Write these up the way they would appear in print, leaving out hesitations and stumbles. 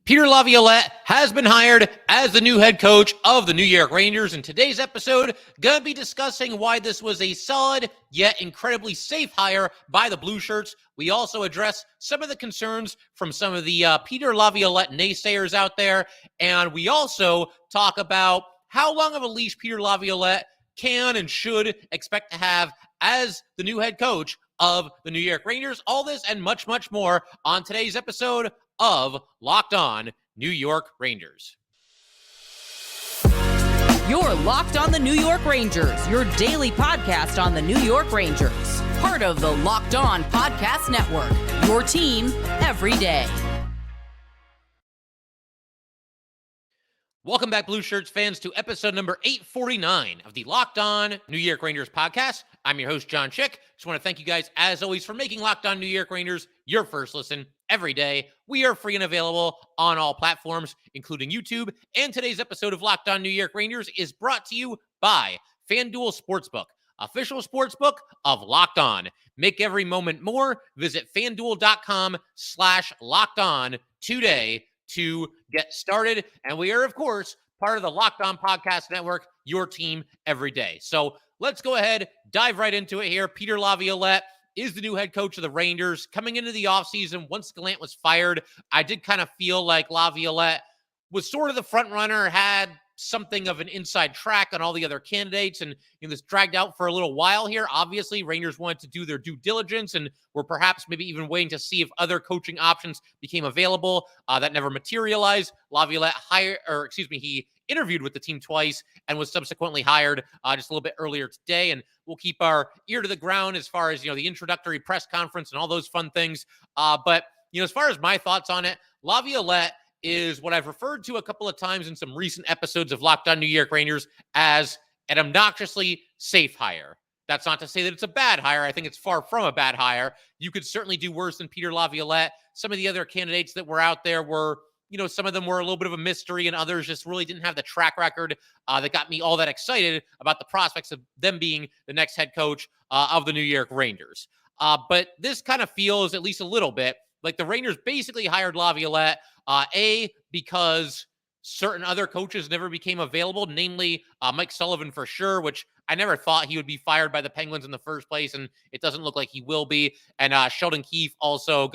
Peter Laviolette has been hired as the new head coach of the New York Rangers. In today's episode, going to be discussing why this was a solid yet incredibly safe hire by the Blueshirts. We also address some of the concerns from some of the Peter Laviolette naysayers out there. And we also talk about how long of a leash Peter Laviolette can and should expect to have as the new head coach of the New York Rangers. All this and much, much more on today's episode of Locked On New York Rangers. You're Locked On the New York Rangers, your daily podcast on the New York Rangers. Part of the Locked On Podcast Network, your team every day. Welcome back, Blueshirts fans, to episode number 849 of the Locked On New York Rangers podcast. I'm your host, John Chick. Just want to thank you guys, as always, for making Locked On New York Rangers your first listen every day. We are free and available on all platforms, including YouTube. And today's episode of Locked On New York Rangers is brought to you by FanDuel Sportsbook, official sportsbook of Locked On. Make every moment more. Visit FanDuel.com/LockedOn today to get started. And we are, of course, part of the Locked On Podcast Network, your team every day. So let's go ahead, dive right into it here. Peter Laviolette is the new head coach of the Rangers. Coming into the offseason, once Gallant was fired, I did kind of feel like Laviolette was sort of the front runner, had something of an inside track on all the other candidates, and this dragged out for a little while here. Obviously, Rangers wanted to do their due diligence and were perhaps maybe even waiting to see if other coaching options became available. That never materialized. Laviolette he interviewed with the team twice and was subsequently hired just a little bit earlier today. And we'll keep our ear to the ground as far as, the introductory press conference and all those fun things. But as far as my thoughts on it, Laviolette is what I've referred to a couple of times in some recent episodes of Locked On New York Rangers as an obnoxiously safe hire. That's not to say that it's a bad hire. I think it's far from a bad hire. You could certainly do worse than Peter Laviolette. Some of the other candidates that were out there were, some of them were a little bit of a mystery, and others just really didn't have the track record that got me all that excited about the prospects of them being the next head coach of the New York Rangers. But this kind of feels, at least a little bit, like the Rangers basically hired Laviolette, because certain other coaches never became available, namely Mike Sullivan for sure, which I never thought he would be fired by the Penguins in the first place, and it doesn't look like he will be. And Sheldon Keefe also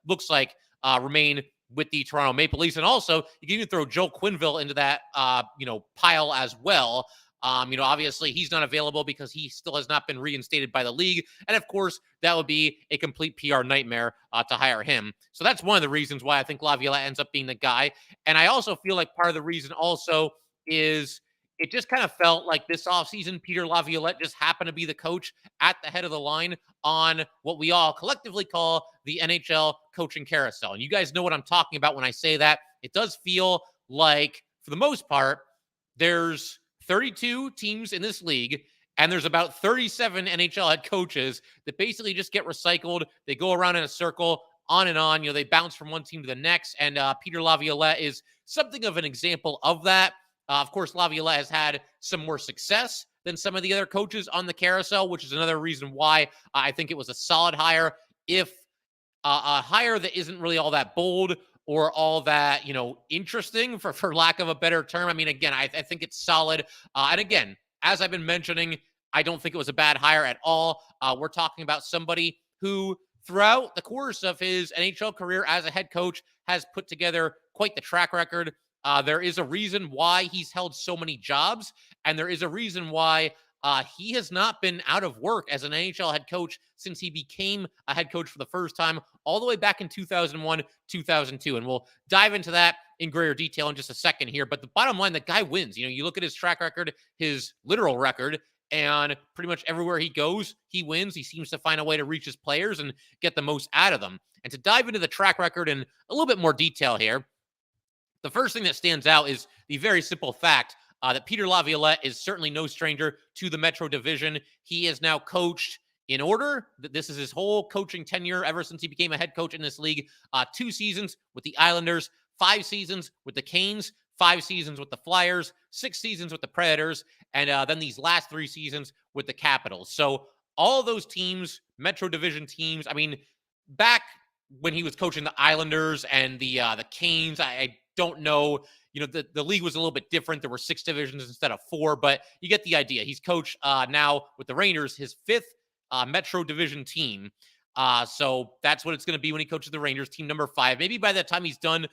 looks like remain with the Toronto Maple Leafs. And also, you can even throw Joe Quenneville into that, pile as well. Obviously he's not available because he still has not been reinstated by the league. And of course, that would be a complete PR nightmare to hire him. So that's one of the reasons why I think Laviolette ends up being the guy. And I also feel like part of the reason also is it just kind of felt like this offseason, Peter Laviolette just happened to be the coach at the head of the line on what we all collectively call the NHL coaching carousel. And you guys know what I'm talking about when I say that. It does feel like, for the most part, there's 32 teams in this league, and there's about 37 NHL head coaches that basically just get recycled. They go around in a circle, on and on. They bounce from one team to the next, and Peter Laviolette is something of an example of that. Of course, Laviolette has had some more success than some of the other coaches on the carousel, which is another reason why I think it was a solid hire. If a hire that isn't really all that bold or all that, interesting, for lack of a better term. I mean, again, I think it's solid. And again, as I've been mentioning, I don't think it was a bad hire at all. We're talking about somebody who, throughout the course of his NHL career as a head coach, has put together quite the track record. There is a reason why he's held so many jobs, and there is a reason why he has not been out of work as an NHL head coach since he became a head coach for the first time, all the way back in 2001, 2002. And we'll dive into that in greater detail in just a second here. But the bottom line, the guy wins. You look at his track record, his literal record, and pretty much everywhere he goes, he wins. He seems to find a way to reach his players and get the most out of them. And to dive into the track record in a little bit more detail here, the first thing that stands out is the very simple fact that Peter Laviolette is certainly no stranger to the Metro Division. He has now coached, in order, this is his whole coaching tenure ever since he became a head coach in this league, 2 seasons with the Islanders, 5 seasons with the Canes, 5 seasons with the Flyers, 6 seasons with the Predators, and then these last 3 seasons with the Capitals. So all those teams, Metro Division teams, I mean, back when he was coaching the Islanders and the Canes, I don't know, the league was a little bit different. There were 6 divisions instead of 4, but you get the idea. He's coached now with the Rangers, his 5th Metro Division team. So that's what it's going to be when he coaches the Rangers, team number 5. Maybe by the time he's done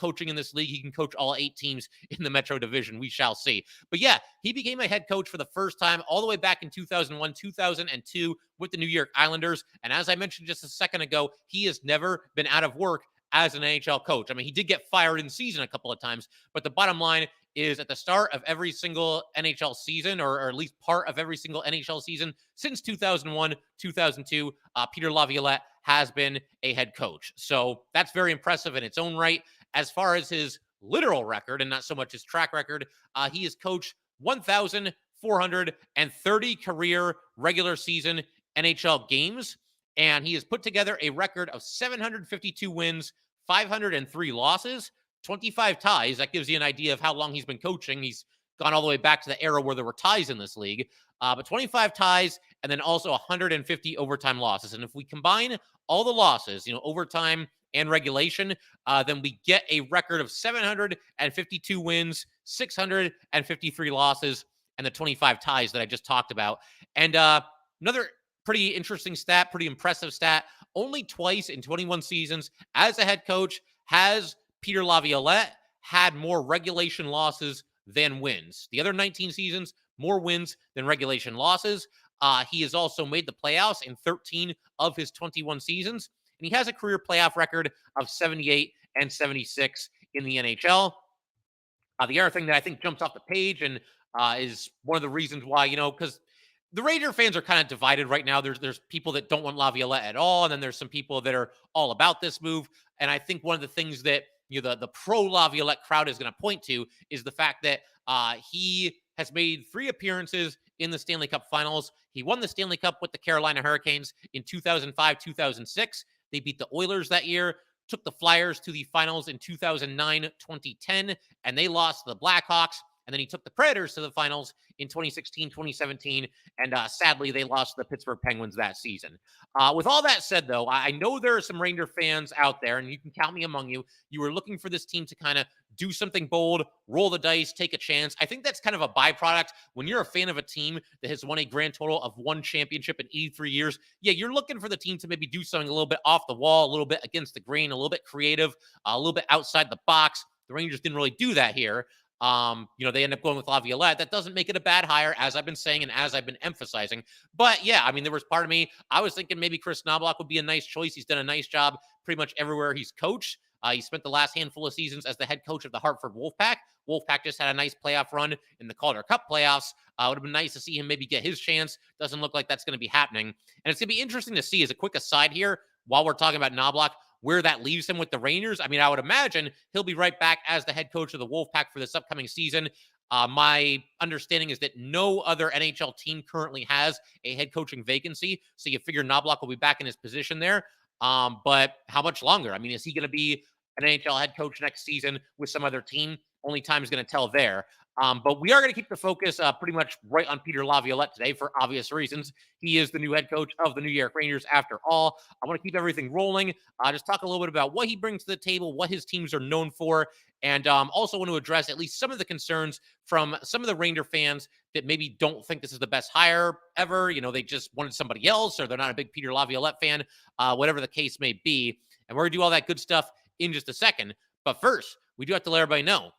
coaching in this league, he can coach all 8 teams in the Metro Division. We shall see. But yeah, he became a head coach for the first time all the way back in 2001, 2002 with the New York Islanders. And as I mentioned just a second ago, he has never been out of work as an NHL coach. I mean, he did get fired in season a couple of times, but the bottom line is at the start of every single NHL season, or at least part of every single NHL season since 2001, 2002, Peter Laviolette has been a head coach. So that's very impressive in its own right. As far as his literal record and not so much his track record, he has coached 1,430 career regular season NHL games, and he has put together a record of 752 wins, 503 losses, 25 ties. That gives you an idea of how long he's been coaching. He's gone all the way back to the era where there were ties in this league, but 25 ties and then also 150 overtime losses. And if we combine all the losses, overtime and regulation, then we get a record of 752 wins, 653 losses, and the 25 ties that I just talked about. And another pretty interesting stat, pretty impressive stat, only twice in 21 seasons as a head coach has Peter Laviolette had more regulation losses than wins. The other 19 seasons, more wins than regulation losses. He has also made the playoffs in 13 of his 21 seasons, and he has a career playoff record of 78 and 76 in the NHL. The other thing that I think jumps off the page and is one of the reasons why, because the Ranger fans are kind of divided right now. There's people that don't want Laviolette at all, and then there's some people that are all about this move. And I think one of the things that the pro Laviolette crowd is going to point to is the fact that he has made 3 appearances in the Stanley Cup Finals. He won the Stanley Cup with the Carolina Hurricanes in 2005, 2006. They beat the Oilers that year, took the Flyers to the finals in 2009, 2010, and they lost to the Blackhawks. And then he took the Predators to the finals in 2016, 2017, and sadly, they lost to the Pittsburgh Penguins that season. With all that said, though, I know there are some Ranger fans out there, and you can count me among you. You were looking for this team to kind of do something bold, roll the dice, take a chance. I think that's kind of a byproduct. When you're a fan of a team that has won a grand total of 1 championship in 83 years, yeah, you're looking for the team to maybe do something a little bit off the wall, a little bit against the grain, a little bit creative, a little bit outside the box. The Rangers didn't really do that here. They end up going with Laviolette. That doesn't make it a bad hire, as I've been saying and as I've been emphasizing. But yeah, I mean, there was part of me, I was thinking maybe Chris Knoblauch would be a nice choice. He's done a nice job pretty much everywhere he's coached. He spent the last handful of seasons as the head coach of the Hartford Wolfpack. Wolfpack just had a nice playoff run in the Calder Cup playoffs. It would have been nice to see him maybe get his chance. Doesn't look like that's going to be happening. And it's going to be interesting to see, as a quick aside here, while we're talking about Knoblauch, where that leaves him with the Rangers. I mean, I would imagine he'll be right back as the head coach of the Wolfpack for this upcoming season. My understanding is that no other NHL team currently has a head coaching vacancy, so you figure Knoblauch will be back in his position there. But how much longer? I mean, is he going to be an NHL head coach next season with some other team? Only time is going to tell there. But we are going to keep the focus pretty much right on Peter Laviolette today for obvious reasons. He is the new head coach of the New York Rangers after all. I want to keep everything rolling. Just talk a little bit about what he brings to the table, what his teams are known for, and also want to address at least some of the concerns from some of the Ranger fans that maybe don't think this is the best hire ever. They just wanted somebody else, or they're not a big Peter Laviolette fan, whatever the case may be. And we're going to do all that good stuff in just a second. But first, we do have to let everybody know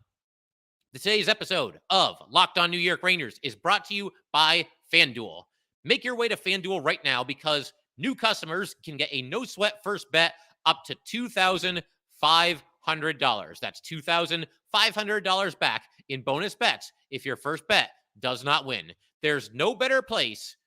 today's episode of Locked On New York Rangers is brought to you by FanDuel. Make your way to FanDuel right now, because new customers can get a no-sweat first bet up to $2,500. That's $2,500 back in bonus bets if your first bet does not win. There's no better place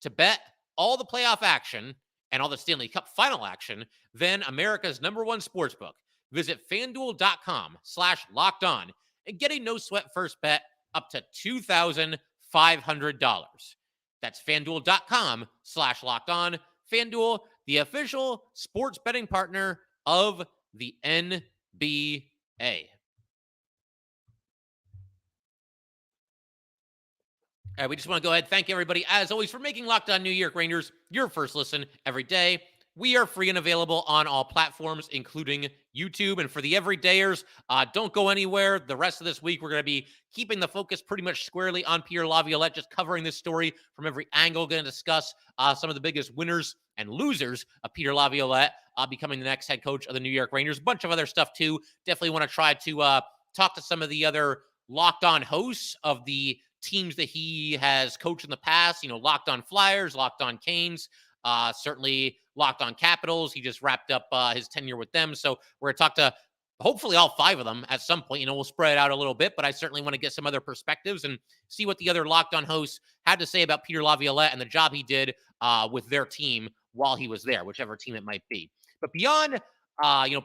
to bet all the playoff action and all the Stanley Cup Final action than America's #1 sportsbook. Visit FanDuel.com/LockedOn and get a no-sweat first bet up to $2,500. That's FanDuel.com/LockedOn. FanDuel, the official sports betting partner of the NBA. All right, we just want to go ahead and thank everybody, as always, for making Locked On New York Rangers your first listen every day. We are free and available on all platforms, including YouTube. And for the everydayers, don't go anywhere. The rest of this week, we're going to be keeping the focus pretty much squarely on Peter Laviolette, just covering this story from every angle. Going to discuss some of the biggest winners and losers of Peter Laviolette becoming the next head coach of the New York Rangers. A bunch of other stuff, too. Definitely want to try to talk to some of the other Locked On hosts of the teams that he has coached in the past. Locked On Flyers, Locked On Canes, certainly Locked On Capitals. He just wrapped up his tenure with them. So we're going to talk to hopefully all 5 of them at some point. We'll spread it out a little bit, but I certainly want to get some other perspectives and see what the other Locked On hosts had to say about Peter Laviolette and the job he did with their team while he was there, whichever team it might be. But beyond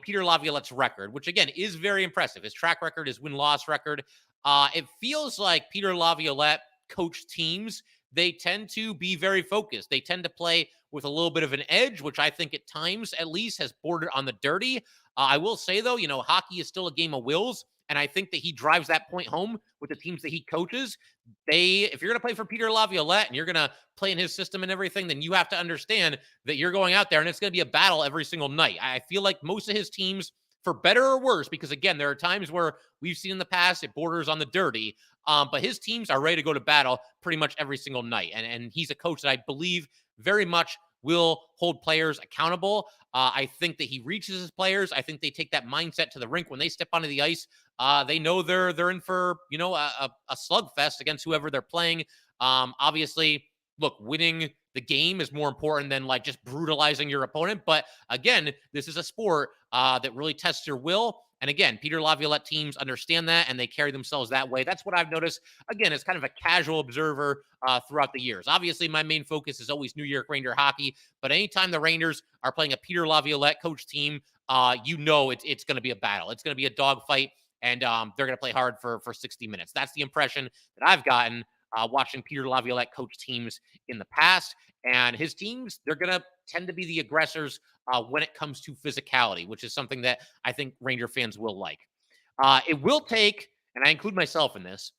Peter Laviolette's record, which again is very impressive, his track record, his win-loss record, it feels like Peter Laviolette coached teams. They tend to be very focused. They tend to play with a little bit of an edge, which I think at times at least has bordered on the dirty. I will say, though, hockey is still a game of wills. And I think that he drives that point home with the teams that he coaches. If you're going to play for Peter Laviolette and you're going to play in his system and everything, then you have to understand that you're going out there and it's going to be a battle every single night. I feel like most of his teams, for better or worse, because again, there are times where we've seen in the past it borders on the dirty, but his teams are ready to go to battle pretty much every single night. And he's a coach that I believe very much will hold players accountable. I think that he reaches his players. I think they take that mindset to the rink when they step onto the ice. They know they're in for a slugfest against whoever they're playing. Obviously, look, winning the game is more important than like just brutalizing your opponent. But again, this is a sport that really tests your will. And again, Peter Laviolette teams understand that and they carry themselves that way. That's what I've noticed, again, as kind of a casual observer throughout the years. Obviously, my main focus is always New York Ranger hockey. But anytime the Rangers are playing a Peter Laviolette coach team, it's going to be a battle. It's going to be a dogfight. And they're going to play hard for 60 minutes. That's the impression that I've gotten watching Peter Laviolette coach teams in the past. And his teams, they're going to tend to be the aggressors when it comes to physicality, which is something that I think Ranger fans will like. It will take, and I include myself in this,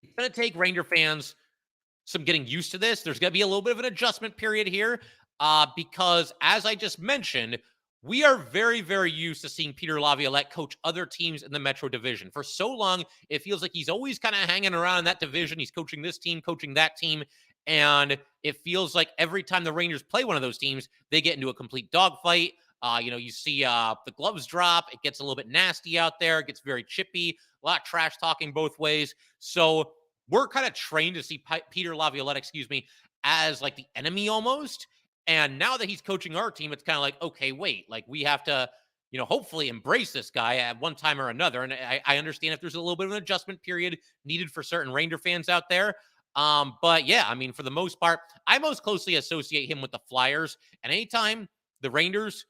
it's going to take Ranger fans some getting used to this. There's going to be a little bit of an adjustment period here because, as I just mentioned, we are very, very used to seeing Peter Laviolette coach other teams in the Metro Division. For so long, it feels like he's always kind of hanging around in that division. He's coaching this team, coaching that team. And it feels like every time the Rangers play one of those teams, they get into a complete dogfight. You see the gloves drop. It gets a little bit nasty out there. It gets very chippy. A lot of trash talking both ways. So we're kind of trained to see Peter Laviolette, as like the enemy almost. And now that he's coaching our team, it's kind of like, okay, wait, like we have to, hopefully embrace this guy at one time or another. And I understand if there's a little bit of an adjustment period needed for certain Ranger fans out there. But yeah, for the most part, I most closely associate him with the Flyers. And anytime the Rangers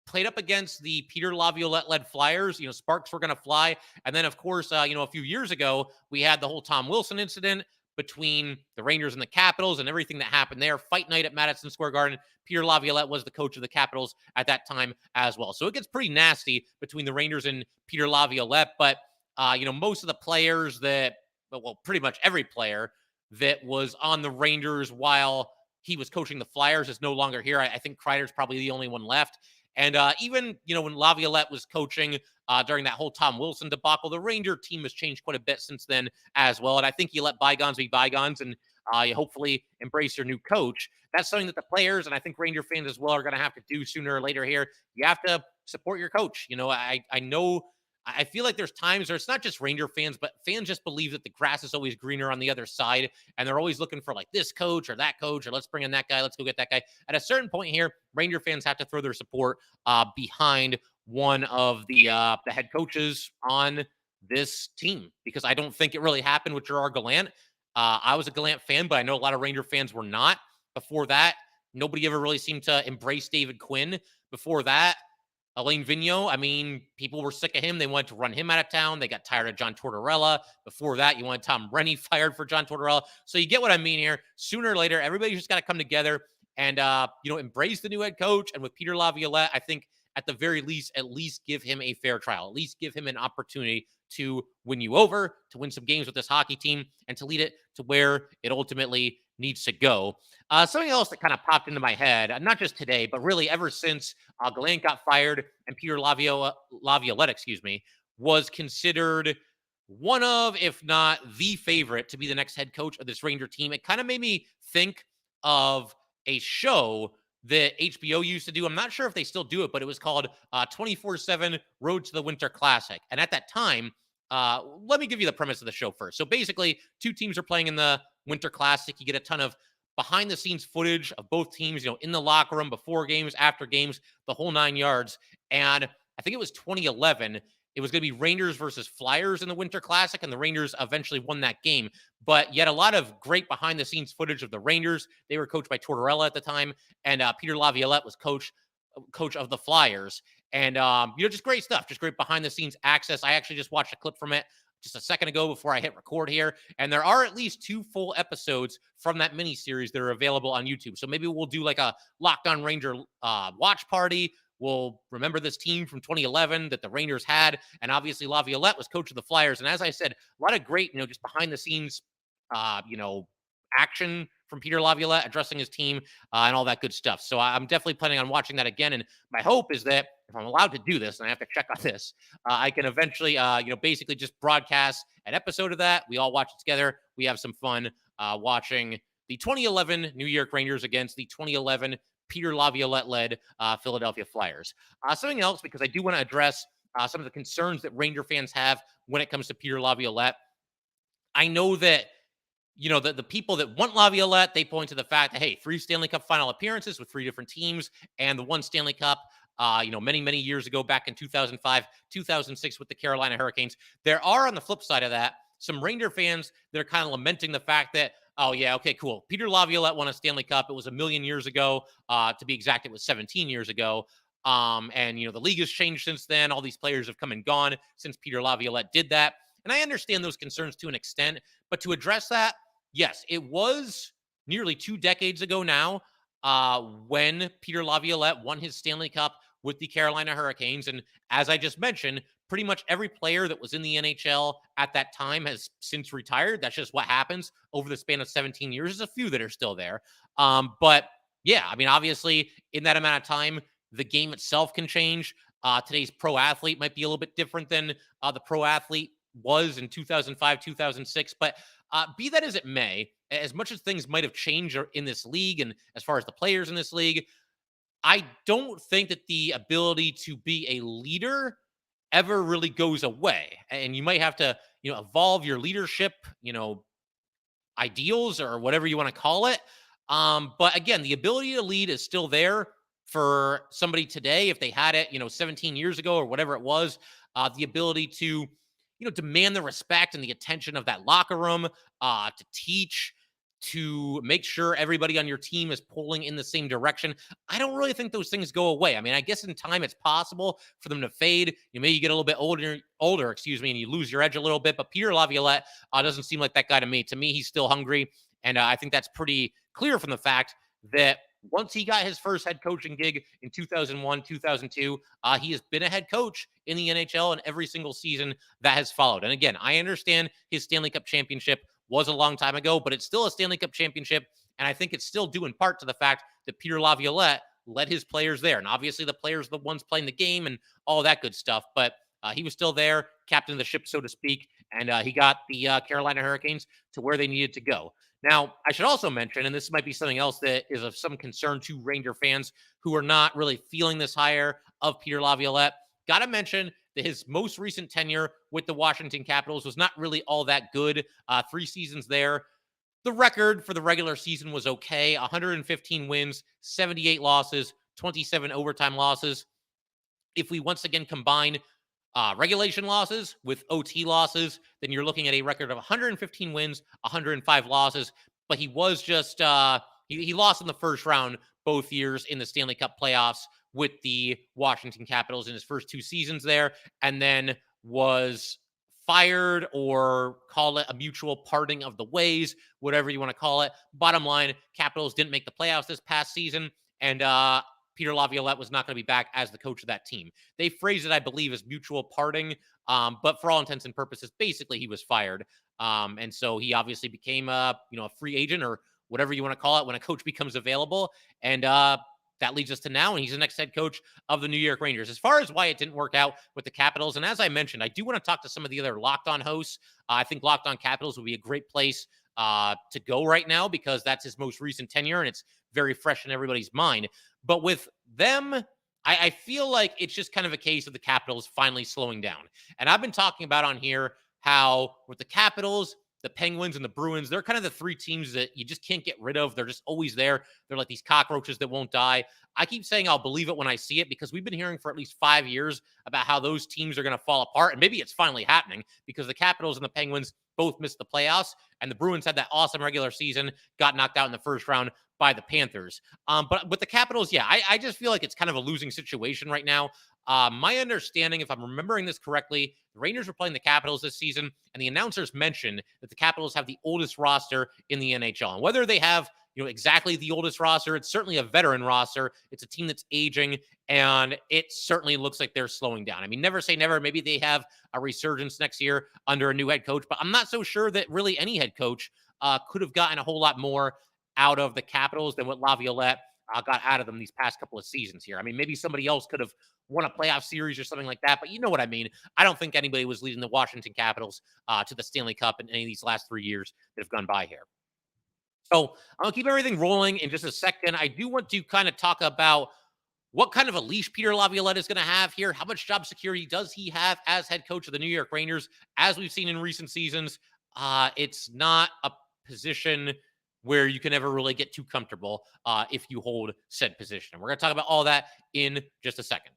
played up against the Peter Laviolette-led Flyers, sparks were going to fly. And then, of course, a few years ago, we had the whole Tom Wilson incident between the Rangers and the Capitals and everything that happened there. Fight night at Madison Square Garden. Peter Laviolette was the coach of the Capitals at that time as well. So it gets pretty nasty between the Rangers and Peter Laviolette. But, most of the players pretty much every player that was on the Rangers while he was coaching the Flyers is no longer here. I think Kreider's probably the only one left. And even, when Laviolette was coaching during that whole Tom Wilson debacle, the Ranger team has changed quite a bit since then as well. And I think you let bygones be bygones and you hopefully embrace your new coach. That's something that the players and I think Ranger fans as well are going to have to do sooner or later here. You have to support your coach. I feel like there's times where it's not just Ranger fans, but fans just believe that the grass is always greener on the other side. And they're always looking for like this coach or that coach, or let's bring in that guy. Let's go get that guy. At a certain point here, Ranger fans have to throw their support behind one of the head coaches on this team, because I don't think it really happened with Gerard Gallant. I was a Gallant fan, but I know a lot of Ranger fans were not. Before that, nobody ever really seemed to embrace David Quinn. Before that, Alain Vigneault, people were sick of him. They wanted to run him out of town. They got tired of John Tortorella. Before that, you wanted Tom Rennie fired for John Tortorella. So you get what I mean here. Sooner or later, everybody's just got to come together and, embrace the new head coach. And with Peter Laviolette, I think at the very least, at least give him a fair trial. At least give him an opportunity to win you over, to win some games with this hockey team, and to lead it to where it ultimately needs to go. Something else that kind of popped into my head, not just today, but really ever since Gallant got fired and Peter Laviolette, was considered one of, if not the favorite to be the next head coach of this Ranger team. It kind of made me think of a show that HBO used to do. I'm not sure if they still do it, but it was called 24/7 Road to the Winter Classic. And at that time, let me give you the premise of the show first. So basically, two teams are playing in the Winter Classic. You get a ton of behind the scenes footage of both teams, in the locker room, before games, after games, the whole 9 yards. And I think it was 2011. It was going to be Rangers versus Flyers in the Winter Classic, and the Rangers eventually won that game. But yet a lot of great behind-the-scenes footage of the Rangers. They were coached by Tortorella at the time, and Peter Laviolette was coach of the Flyers. And, just great stuff, just great behind-the-scenes access. I actually just watched a clip from it just a second ago before I hit record here, and there are at least 2 full episodes from that miniseries that are available on YouTube. So maybe we'll do like a Locked On Ranger watch party. We'll remember this team from 2011 that the Rangers had. And obviously Laviolette was coach of the Flyers. And as I said, a lot of great, just behind the scenes, action from Peter Laviolette addressing his team and all that good stuff. So I'm definitely planning on watching that again. And my hope is that if I'm allowed to do this, and I have to check on this, I can eventually, basically just broadcast an episode of that. We all watch it together. We have some fun watching the 2011 New York Rangers against the 2011 Peter Laviolette-led Philadelphia Flyers. Something else, because I do want to address some of the concerns that Ranger fans have when it comes to Peter Laviolette. I know that, the people that want Laviolette, they point to the fact that, hey, 3 Stanley Cup Final appearances with 3 different teams, and the 1 Stanley Cup, many, many years ago, back in 2005, 2006 with the Carolina Hurricanes. There are, on the flip side of that, some Ranger fans that are kind of lamenting the fact that, oh, yeah, okay, cool. Peter Laviolette won a Stanley Cup. It was 1,000,000 years ago. To be exact, it was 17 years ago. And, the league has changed since then. All these players have come and gone since Peter Laviolette did that. And I understand those concerns to an extent. But to address that, yes, it was nearly 2 decades ago now when Peter Laviolette won his Stanley Cup with the Carolina Hurricanes. And as I just mentioned, pretty much every player that was in the NHL at that time has since retired. That's just what happens over the span of 17 years. There's a few that are still there. But yeah, I mean, obviously, in that amount of time, the game itself can change. Today's pro athlete might be a little bit different than the pro athlete was in 2005, 2006. But be that as it may, as much as things might have changed in this league and as far as the players in this league, I don't think that the ability to be a leader ever really goes away. And you might have to, evolve your leadership, ideals or whatever you want to call it. But again, the ability to lead is still there for somebody today. If they had it, 17 years ago or whatever it was, the ability to, demand the respect and the attention of that locker room, to teach, to make sure everybody on your team is pulling in the same direction. I don't really think those things go away. I mean, I guess in time it's possible for them to fade. You get a little bit older, and you lose your edge a little bit. But Peter Laviolette doesn't seem like that guy to me. To me, he's still hungry. And I think that's pretty clear from the fact that once he got his first head coaching gig in 2001, 2002, he has been a head coach in the NHL in every single season that has followed. And again, I understand his Stanley Cup championship was a long time ago, but it's still a Stanley Cup championship. And I think it's still due in part to the fact that Peter Laviolette led his players there. And obviously the players are the ones playing the game and all that good stuff. But he was still there, captain of the ship, so to speak. And he got the Carolina Hurricanes to where they needed to go. Now, I should also mention, and this might be something else that is of some concern to Ranger fans who are not really feeling this hire of Peter Laviolette, got to mention that his most recent tenure with the Washington Capitals was not really all that good. 3 seasons there. The record for the regular season was okay. 115 wins, 78 losses, 27 overtime losses. If we once again combine regulation losses with OT losses, then you're looking at a record of 115 wins, 105 losses. But he was just, he lost in the first round both years in the Stanley Cup playoffs with the Washington Capitals in his first 2 seasons there, and then was fired, or call it a mutual parting of the ways, whatever you want to call it. Bottom line, Capitals didn't make the playoffs this past season. And Peter Laviolette was not going to be back as the coach of that team. They phrased it, I believe, as mutual parting, but for all intents and purposes, basically he was fired. And so he obviously became a free agent or whatever you want to call it when a coach becomes available. And that leads us to now, and he's the next head coach of the New York Rangers. As far as why it didn't work out with the Capitals, and as I mentioned, I do want to talk to some of the other Locked On hosts. I think Locked On Capitals would be a great place to go right now because that's his most recent tenure, and it's very fresh in everybody's mind. But with them, I feel like it's just kind of a case of the Capitals finally slowing down. And I've been talking about on here how with the Capitals, the Penguins, and the Bruins, they're kind of the three teams that you just can't get rid of. They're just always there. They're like these cockroaches that won't die. I keep saying I'll believe it when I see it because we've been hearing for at least 5 years about how those teams are going to fall apart. And maybe it's finally happening because the Capitals and the Penguins both missed the playoffs. And the Bruins had that awesome regular season, got knocked out in the first round by the Panthers. But with the Capitals, yeah, I just feel like it's kind of a losing situation right now. My understanding, if I'm remembering this correctly, the Rangers were playing the Capitals this season, and the announcers mentioned that the Capitals have the oldest roster in the NHL. And whether they have exactly the oldest roster, it's certainly a veteran roster. It's a team that's aging, and it certainly looks like they're slowing down. I mean, never say never. Maybe they have a resurgence next year under a new head coach, but I'm not so sure that really any head coach could have gotten a whole lot more out of the Capitals than what Laviolette got out of them these past couple of seasons here. I mean, maybe somebody else could have won a playoff series or something like that, but you know what I mean. I don't think anybody was leading the Washington Capitals to the Stanley Cup in any of these last 3 years that have gone by here. So I'll keep everything rolling in just a second. I do want to kind of talk about what kind of a leash Peter Laviolette is going to have here. How much job security does he have as head coach of the New York Rangers? As we've seen in recent seasons, it's not a position where you can never really get too comfortable if you hold said position. And we're going to talk about all that in just a second.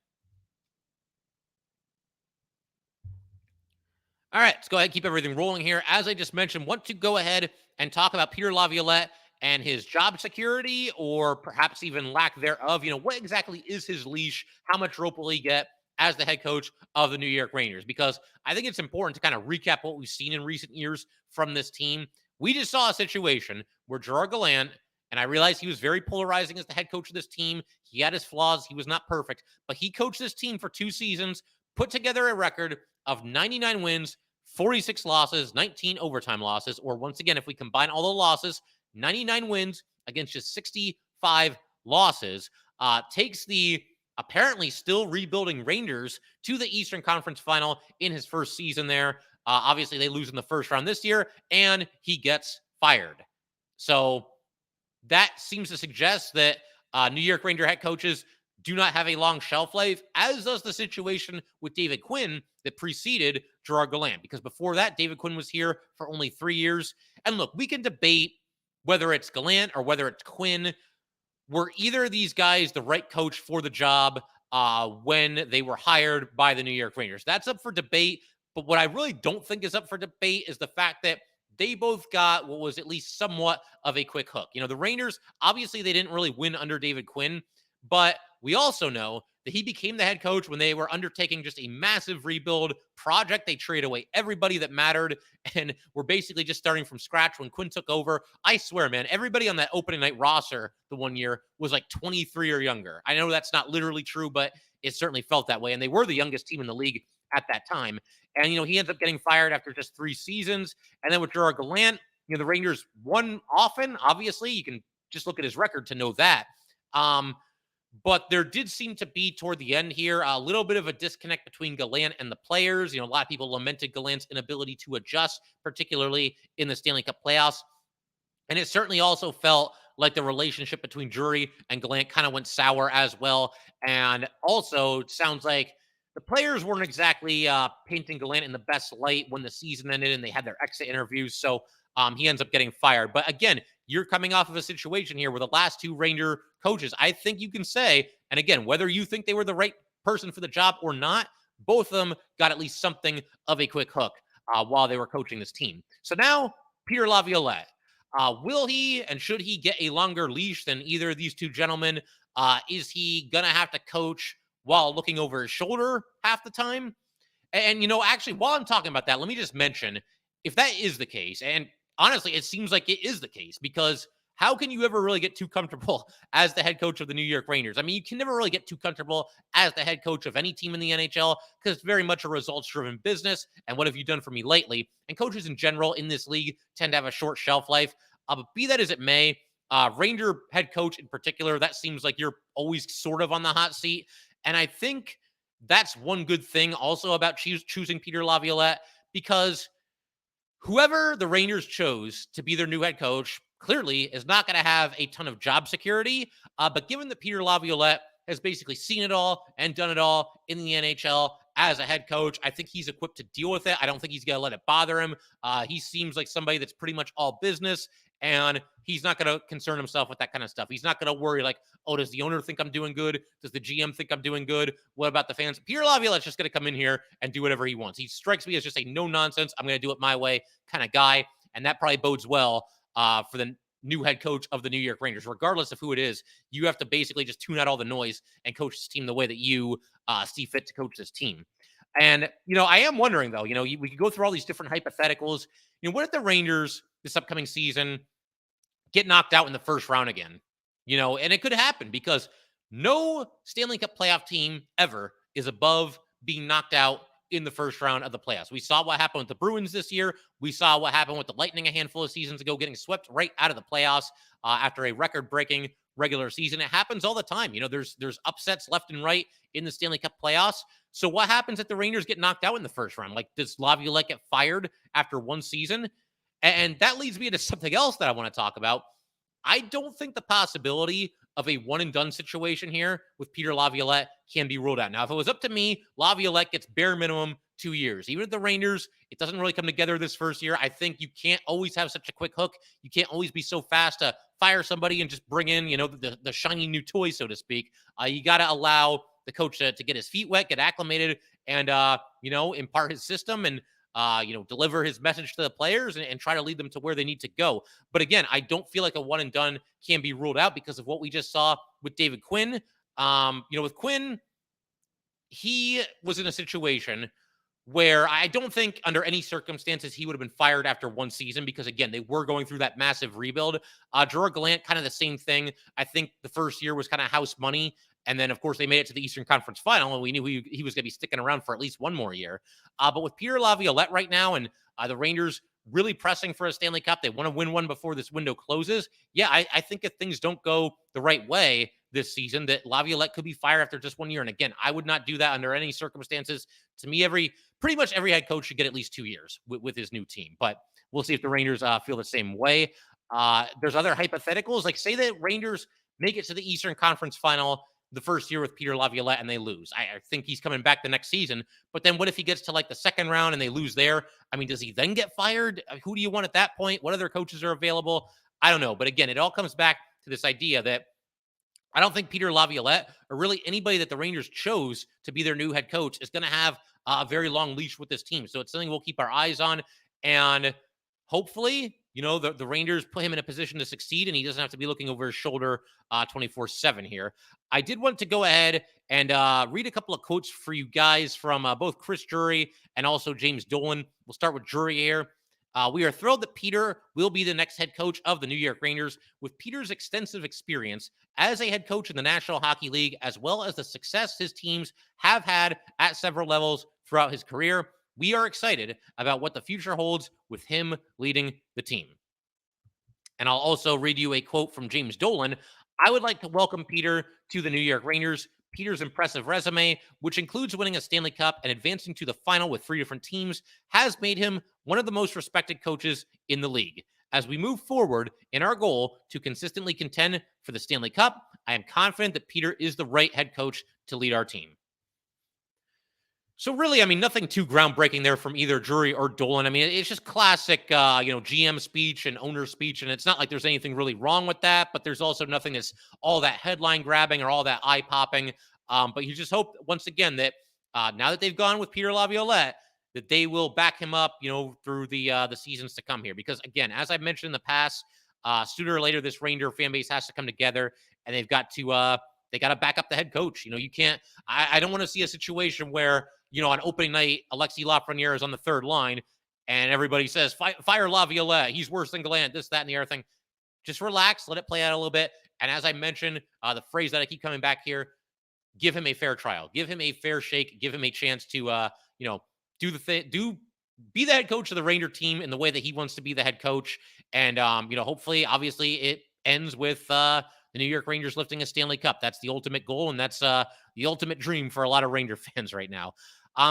All right, let's go ahead and keep everything rolling here. As I just mentioned, want to go ahead and talk about Peter Laviolette and his job security, or perhaps even lack thereof. What exactly is his leash? How much rope will he get as the head coach of the New York Rangers? Because I think it's important to kind of recap what we've seen in recent years from this team. We just saw a situation where Gerard Gallant, and I realize he was very polarizing as the head coach of this team. He had his flaws. He was not perfect, but he coached this team for 2 seasons, put together a record of 99 wins, 46 losses, 19 overtime losses, or once again, if we combine all the losses, 99 wins against just 65 losses, takes the apparently still rebuilding Rangers to the Eastern Conference Final in his first season there. Obviously, they lose in the first round this year, and he gets fired. So that seems to suggest that New York Ranger head coaches do not have a long shelf life, as does the situation with David Quinn that preceded Gerard Gallant. Because before that, David Quinn was here for only 3 years. And look, we can debate whether it's Gallant or whether it's Quinn. Were either of these guys the right coach for the job when they were hired by the New York Rangers? That's up for debate. But what I really don't think is up for debate is the fact that they both got what was at least somewhat of a quick hook. The Rangers, obviously, they didn't really win under David Quinn, but we also know that he became the head coach when they were undertaking just a massive rebuild project. They traded away everybody that mattered and were basically just starting from scratch when Quinn took over. I swear, man, everybody on that opening night roster the one year was like 23 or younger. I know that's not literally true, but it certainly felt that way. And they were the youngest team in the league at that time. And, he ends up getting fired after just 3 seasons. And then with Gerard Gallant, the Rangers won often. Obviously, you can just look at his record to know that. But there did seem to be toward the end here a little bit of a disconnect between Gallant and the players. A lot of people lamented Gallant's inability to adjust, particularly in the Stanley Cup playoffs. And it certainly also felt like the relationship between Drury and Gallant kind of went sour as well. And also, it sounds like the players weren't exactly painting Gallant in the best light when the season ended and they had their exit interviews. So he ends up getting fired. But again, you're coming off of a situation here where the last 2 Ranger coaches, I think you can say, and again, whether you think they were the right person for the job or not, both of them got at least something of a quick hook while they were coaching this team. So now, Peter Laviolette, will he and should he get a longer leash than either of these 2 gentlemen? Is he going to have to coach while looking over his shoulder half the time? And, actually, while I'm talking about that, let me just mention, if that is the case, and honestly, it seems like it is the case, because how can you ever really get too comfortable as the head coach of the New York Rangers? I mean, you can never really get too comfortable as the head coach of any team in the NHL because it's very much a results-driven business. And what have you done for me lately? And coaches in general in this league tend to have a short shelf life. But be that as it may, Ranger head coach in particular, that seems like you're always sort of on the hot seat. And I think that's one good thing also about choosing Peter Laviolette, because whoever the Rangers chose to be their new head coach clearly is not going to have a ton of job security. But given that Peter Laviolette has basically seen it all and done it all in the NHL as a head coach, I think he's equipped to deal with it. I don't think he's going to let it bother him. He seems like somebody that's pretty much all business, and he's not going to concern himself with that kind of stuff. He's not going to worry like, oh, does the owner think I'm doing good? Does the GM think I'm doing good? What about the fans? Peter Laviolette's just going to come in here and do whatever he wants. He strikes me as just a no nonsense, I'm going to do it my way kind of guy. And that probably bodes well for the new head coach of the New York Rangers. Regardless of who it is, you have to basically just tune out all the noise and coach this team the way that you see fit to coach this team. And, I am wondering, though, we could go through all these different hypotheticals. What if the Rangers this upcoming season get knocked out in the first round again? And it could happen because no Stanley Cup playoff team ever is above being knocked out in the first round of the playoffs. We saw what happened with the Bruins this year. We saw what happened with the Lightning a handful of seasons ago, getting swept right out of the playoffs after a record-breaking regular season. It happens all the time. There's upsets left and right in the Stanley Cup playoffs. So what happens if the Rangers get knocked out in the first round? Like, does Laviolette get fired after one season? And that leads me to something else that I want to talk about. I don't think the possibility of a one-and-done situation here with Peter Laviolette can be ruled out. Now, if it was up to me, Laviolette gets bare minimum 2 years. Even at the Rangers, it doesn't really come together this first year. I think you can't always have such a quick hook. You can't always be so fast to fire somebody and just bring in, the shiny new toy, so to speak. You got to allow the coach to get his feet wet, get acclimated, and, impart his system and, deliver his message to the players and try to lead them to where they need to go. But again, I don't feel like a one and done can be ruled out because of what we just saw with David Quinn. With Quinn, he was in a situation where I don't think under any circumstances he would have been fired after one season because, again, they were going through that massive rebuild. Gerard, Gallant, kind of the same thing. I think the first year was kind of house money. And then, of course, they made it to the Eastern Conference Final, and we knew he was going to be sticking around for at least one more year. But with Peter Laviolette right now and the Rangers really pressing for a Stanley Cup, they want to win one before this window closes. Yeah, I think if things don't go the right way this season, that Laviolette could be fired after just 1 year. And again, I would not do that under any circumstances. To me, pretty much every head coach should get at least 2 years with his new team. But we'll see if the Rangers feel the same way. There's other hypotheticals, like say that Rangers make it to the Eastern Conference Final the first year with Peter Laviolette and they lose. I think he's coming back the next season. But then what if he gets to like the second round and they lose there? I mean, does he then get fired? Who do you want at that point? What other coaches are available? I don't know. But again, it all comes back to this idea that I don't think Peter Laviolette or really anybody that the Rangers chose to be their new head coach is going to have a very long leash with this team. So it's something we'll keep our eyes on. And hopefully, the Rangers put him in a position to succeed and he doesn't have to be looking over his shoulder 24/7 here. I did want to go ahead and read a couple of quotes for you guys from both Chris Drury and also James Dolan. We'll start with Drury here. We are thrilled that Peter will be the next head coach of the New York Rangers. With Peter's extensive experience as a head coach in the National Hockey League, as well as the success his teams have had at several levels throughout his career, we are excited about what the future holds with him leading the team. And I'll also read you a quote from James Dolan. I would like to welcome Peter to the New York Rangers. Peter's impressive resume, which includes winning a Stanley Cup and advancing to the final with 3 different teams, has made him one of the most respected coaches in the league. As we move forward in our goal to consistently contend for the Stanley Cup, I am confident that Peter is the right head coach to lead our team. So really, I mean, nothing too groundbreaking there from either Drury or Dolan. I mean, it's just classic, GM speech and owner speech. And it's not like there's anything really wrong with that, but there's also nothing that's all that headline grabbing or all that eye popping. But you just hope, once again, that now that they've gone with Peter Laviolette, that they will back him up, through the seasons to come here. Because again, as I've mentioned in the past, sooner or later, this Ranger fan base has to come together and they've got to, they got to back up the head coach. You can't, I don't want to see a situation where, on opening night, Alexis Lafreniere is on the third line and everybody says, fire Laviolette. He's worse than Gallant, this, that, and the other thing. just relax, let it play out a little bit. And as I mentioned, the phrase that I keep coming back here, give him a fair trial, give him a fair shake, give him a chance to, do the thing, be the head coach of the Ranger team in the way that he wants to be the head coach. And, hopefully, obviously, it ends with the New York Rangers lifting a Stanley Cup. That's the ultimate goal, and that's the ultimate dream for a lot of Ranger fans right now.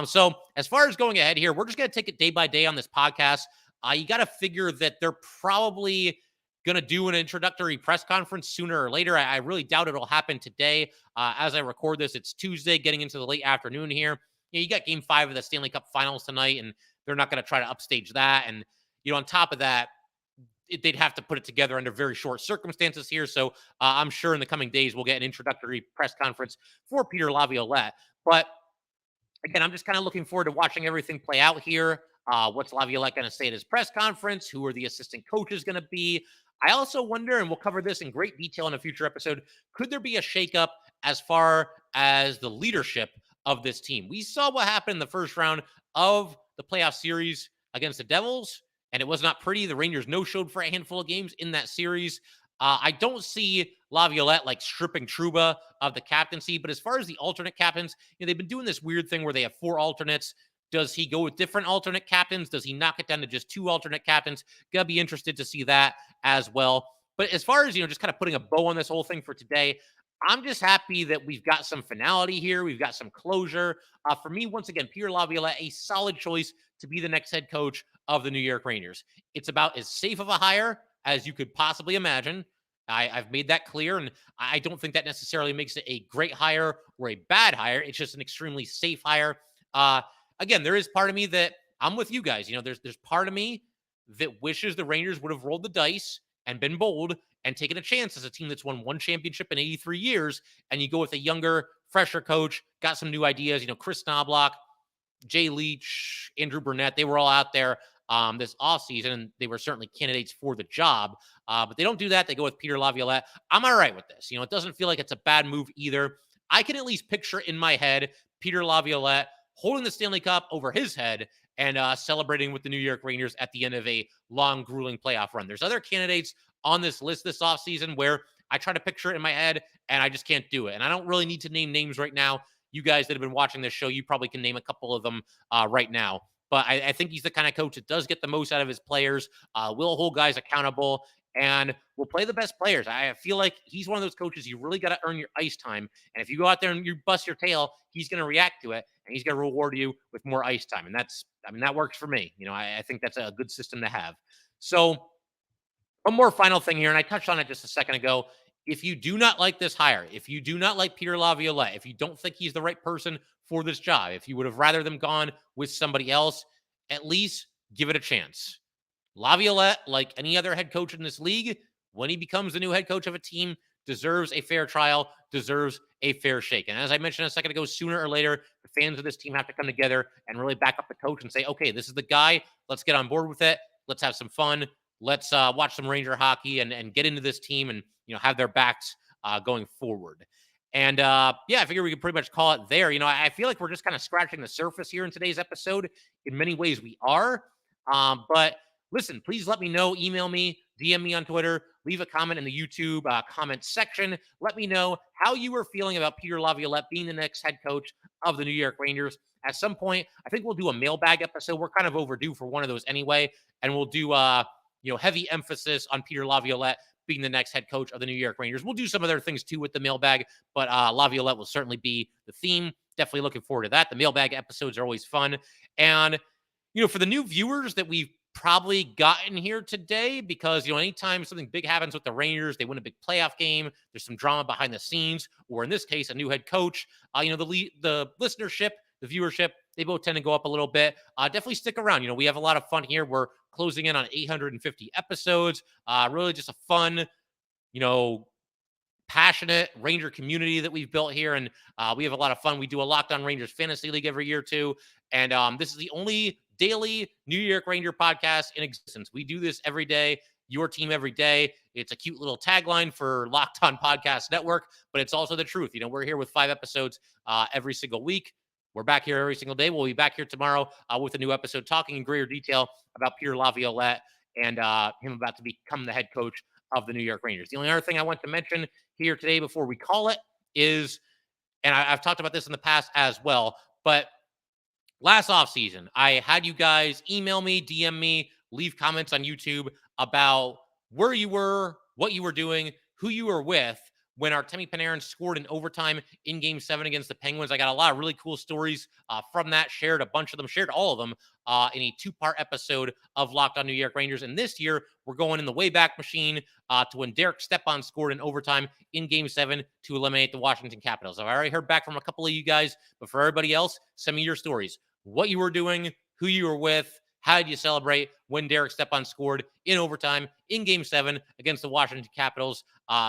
So as far as going ahead here, we're just going to take it day by day on this podcast. You got to figure that they're probably going to do an introductory press conference sooner or later. I really doubt it'll happen today. As I record this, it's Tuesday, getting into the late afternoon here. You got Game 5 of the Stanley Cup Finals tonight, and they're not going to try to upstage that. And, on top of that, they'd have to put it together under very short circumstances here. So I'm sure in the coming days, we'll get an introductory press conference for Peter Laviolette. But again, I'm just kind of looking forward to watching everything play out here. What's Laviolette going to say at his press conference? Who are the assistant coaches going to be? I also wonder, and we'll cover this in great detail in a future episode, could there be a shakeup as far as the leadership of this team? We saw what happened in the first round of the playoff series against the Devils, and it was not pretty. The Rangers no-showed for a handful of games in that series. I don't see Laviolette like stripping Trouba of the captaincy, but as far as the alternate captains, they've been doing this weird thing where they have 4 alternates. Does he go with different alternate captains? Does he knock it down to just 2 alternate captains? Gonna be interested to see that as well. But as far as, just kind of putting a bow on this whole thing for today, I'm just happy that we've got some finality here. We've got some closure. For me, once again, Peter Laviolette, a solid choice to be the next head coach of the New York Rangers. It's about as safe of a hire as you could possibly imagine. I've made that clear, and I don't think that necessarily makes it a great hire or a bad hire. It's just an extremely safe hire. Again, there is part of me that I'm with you guys. There's part of me that wishes the Rangers would have rolled the dice and been bold and taken a chance as a team that's won 1 championship in 83 years. And you go with a younger, fresher coach, got some new ideas. Chris Knobloch, Jay Leach, Andrew Burnett, they were all out there this offseason, and they were certainly candidates for the job. But they don't do that. They go with Peter Laviolette. I'm all right with this. It doesn't feel like it's a bad move either. I can at least picture in my head Peter Laviolette holding the Stanley Cup over his head and celebrating with the New York Rangers at the end of a long, grueling playoff run. There's other candidates on this list this offseason where I try to picture it in my head, and I just can't do it. And I don't really need to name names right now. You guys that have been watching this show, you probably can name a couple of them right now. But I think he's the kind of coach that does get the most out of his players, will hold guys accountable, and will play the best players. I feel like he's one of those coaches you really got to earn your ice time. And if you go out there and you bust your tail, he's going to react to it, and he's going to reward you with more ice time. And that works for me. I think that's a good system to have. So one more final thing here, and I touched on it just a second ago. If you do not like this hire, if you do not like Peter Laviolette, if you don't think he's the right person for this job, if you would have rather them gone with somebody else, at least give it a chance. Laviolette, like any other head coach in this league, when he becomes the new head coach of a team, deserves a fair trial, deserves a fair shake. And as I mentioned a second ago, sooner or later, the fans of this team have to come together and really back up the coach and say, okay, this is the guy. Let's get on board with it. Let's have some fun. Let's watch some Ranger hockey and get into this team and have their backs going forward. And I figure we could pretty much call it there. I feel like we're just kind of scratching the surface here in today's episode. In many ways, we are. But listen, please let me know. Email me, DM me on Twitter, leave a comment in the YouTube comment section. Let me know how you were feeling about Peter Laviolette being the next head coach of the New York Rangers. At some point, I think we'll do a mailbag episode. We're kind of overdue for one of those anyway. And we'll do heavy emphasis on Peter Laviolette being the next head coach of the New York Rangers. We'll do some other things too with the mailbag, but Laviolette will certainly be the theme. Definitely looking forward to that. The mailbag episodes are always fun. And, for the new viewers that we've probably gotten here today, because, anytime something big happens with the Rangers, they win a big playoff game, there's some drama behind the scenes, or in this case, a new head coach, the listenership, the viewership, they both tend to go up a little bit. Definitely stick around. We have a lot of fun here. We're closing in on 850 episodes. Really just a fun, passionate Ranger community that we've built here. And we have a lot of fun. We do a Locked On Rangers Fantasy League every year too. And this is the only daily New York Ranger podcast in existence. We do this every day. Your team every day. It's a cute little tagline for Locked On Podcast Network, but it's also the truth. We're here with 5 episodes every single week. We're back here every single day. We'll be back here tomorrow with a new episode talking in greater detail about Peter Laviolette and him about to become the head coach of the New York Rangers. The only other thing I want to mention here today before we call it is, and I've talked about this in the past as well, but last offseason, I had you guys email me, DM me, leave comments on YouTube about where you were, what you were doing, who you were with when Artemi Panarin scored in overtime in Game 7 against the Penguins. I got a lot of really cool stories from that, shared a bunch of them, shared all of them in a two-part episode of Locked On New York Rangers. And this year, we're going in the Wayback Machine to when Derek Stepan scored in overtime in Game 7 to eliminate the Washington Capitals. I've already heard back from a couple of you guys, but for everybody else, send me your stories. What you were doing, who you were with, how did you celebrate when Derek Stepan scored in overtime in Game 7 against the Washington Capitals?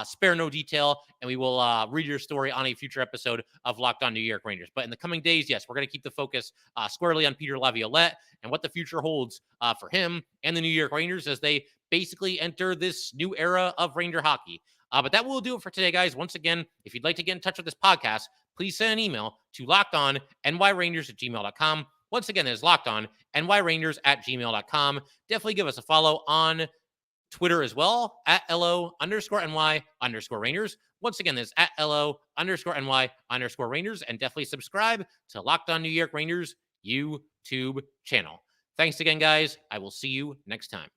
Spare no detail, and we will read your story on a future episode of Locked On New York Rangers. But in the coming days, yes, we're going to keep the focus squarely on Peter Laviolette and what the future holds for him and the New York Rangers as they basically enter this new era of Ranger hockey. But that will do it for today, guys. Once again, if you'd like to get in touch with this podcast, please send an email to lockedonnyrangers@gmail.com. Once again, there's lockedonnyrangers@gmail.com. Definitely give us a follow on Twitter as well, @LO_NY_Rangers. Once again, there's @LO_NY_Rangers. And definitely subscribe to Locked On New York Rangers YouTube channel. Thanks again, guys. I will see you next time.